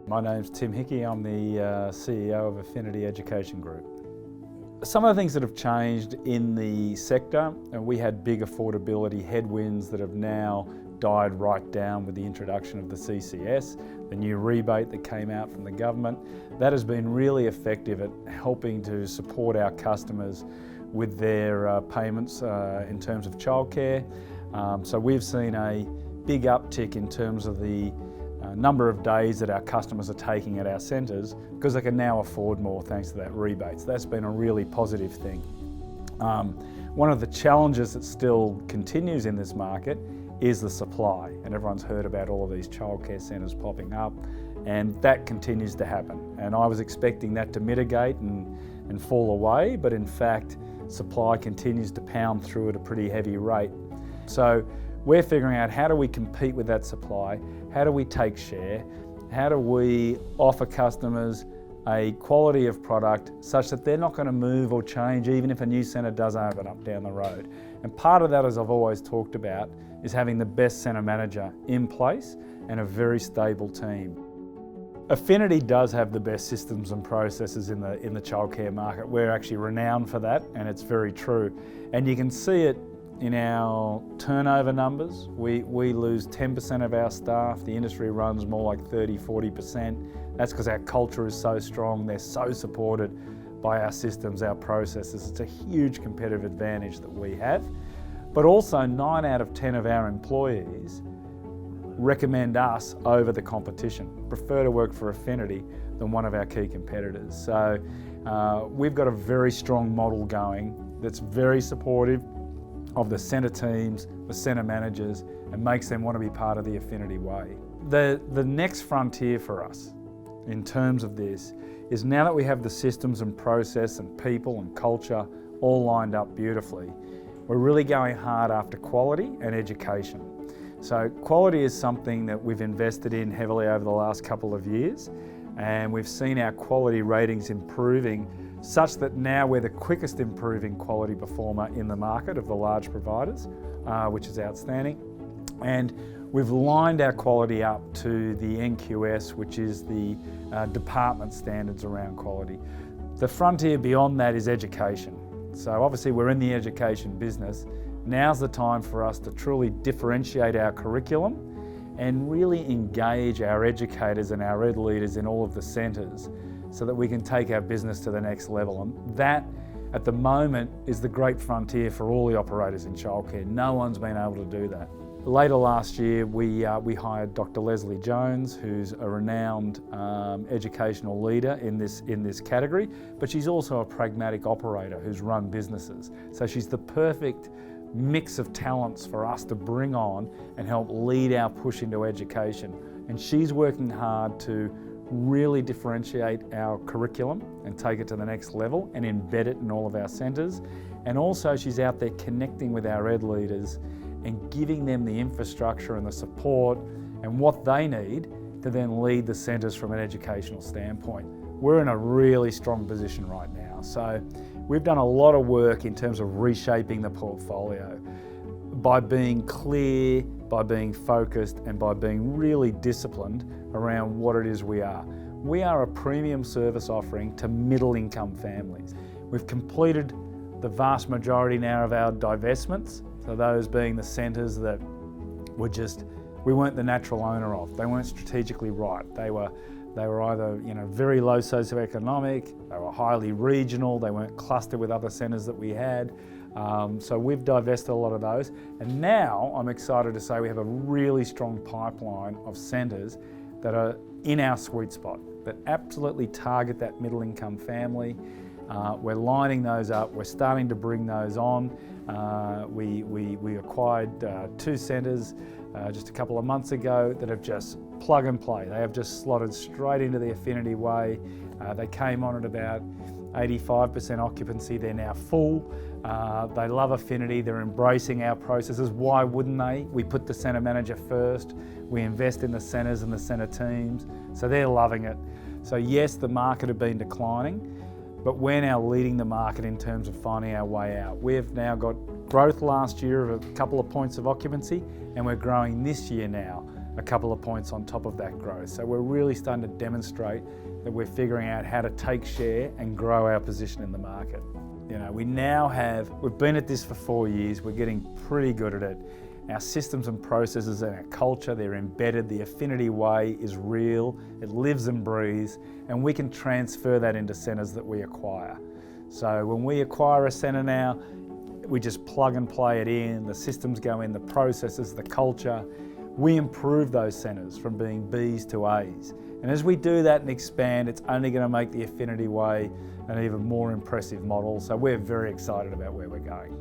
My name's Tim Hickey. I'm the CEO of Affinity Education Group. Some of the things that have changed in the sector, and we had big affordability headwinds that have now died right down with the introduction of the CCS, the new rebate that came out from the government. That has been really effective at helping to support our customers with their payments in terms of childcare. So we've seen a big uptick in terms of the number of days that our customers are taking at our centres because they can now afford more thanks to that rebate. So that's been a really positive thing. One of the challenges that still continues in this market is the supply, and everyone's heard about all of these childcare centres popping up, and that continues to happen. And I was expecting that to mitigate and fall away, but in fact supply continues to pound through at a pretty heavy rate. So we're figuring out, how do we compete with that supply? How do we take share? How do we offer customers a quality of product such that they're not going to move or change even if a new centre does open up down the road? And part of that, as I've always talked about, is having the best centre manager in place and a very stable team. Affinity does have the best systems and processes in the childcare market. We're actually renowned for that, and it's very true. And you can see it in our turnover numbers. We lose 10% of our staff. The industry runs more like 30–40%. That's because our culture is so strong. They're so supported by our systems, our processes. It's a huge competitive advantage that we have. But also 9 out of 10 of our employees recommend us over the competition, prefer to work for Affinity than one of our key competitors. So we've got a very strong model going that's very supportive of the centre teams, the centre managers, and makes them want to be part of the Affinity way. The next frontier for us in terms of this is, now that we have the systems and process and people and culture all lined up beautifully, we're really going hard after quality and education. So quality is something that we've invested in heavily over the last couple of years, and we've seen our quality ratings improving such that now we're the quickest improving quality performer in the market of the large providers, which is outstanding. And we've lined our quality up to the NQS, which is the department standards around quality. The frontier beyond that is education. So obviously we're in the education business. Now's the time for us to truly differentiate our curriculum and really engage our educators and our ed leaders in all of the centres so that we can take our business to the next level. And that, at the moment, is the great frontier for all the operators in childcare. No one's been able to do that. Later last year, we hired Dr. Leslie Jones, who's a renowned educational leader in this category, but she's also a pragmatic operator who's run businesses. So she's the perfect mix of talents for us to bring on and help lead our push into education. And she's working hard to really differentiate our curriculum and take it to the next level and embed it in all of our centres. And also she's out there connecting with our ed leaders and giving them the infrastructure and the support and what they need to then lead the centres from an educational standpoint. We're in a really strong position right now. So we've done a lot of work in terms of reshaping the portfolio by being clear, by being focused, and by being really disciplined around what it is we are. We are a premium service offering to middle income families. We've completed the vast majority now of our divestments, so those being the centres that we weren't the natural owner of. They weren't strategically right. They were either very low socioeconomic, they were highly regional, they weren't clustered with other centres that we had. So we've divested a lot of those. And now I'm excited to say we have a really strong pipeline of centres that are in our sweet spot, that absolutely target that middle income family. We're lining those up, we're starting to bring those on. We acquired 2 centres just a couple of months ago that have just plug and play. They have just slotted straight into the Affinity way. They came on at about 85% occupancy. They're now full. They love Affinity. They're embracing our processes. Why wouldn't they? We put the centre manager first. We invest in the centres and the centre teams. So they're loving it. So yes, the market had been declining, but we're now leading the market in terms of finding our way out. We've now got growth last year of a couple of points of occupancy, and we're growing this year now a couple of points on top of that growth. So we're really starting to demonstrate that we're figuring out how to take share and grow our position in the market. You know, we've been at this for 4 years, we're getting pretty good at it. Our systems and processes and our culture, they're embedded. The Affinity way is real, it lives and breathes, and we can transfer that into centres that we acquire. So when we acquire a centre now, we just plug and play it in, the systems go in, the processes, the culture. We improve those centres from being Bs to As. And as we do that and expand, it's only going to make the Affinity way an even more impressive model. So we're very excited about where we're going.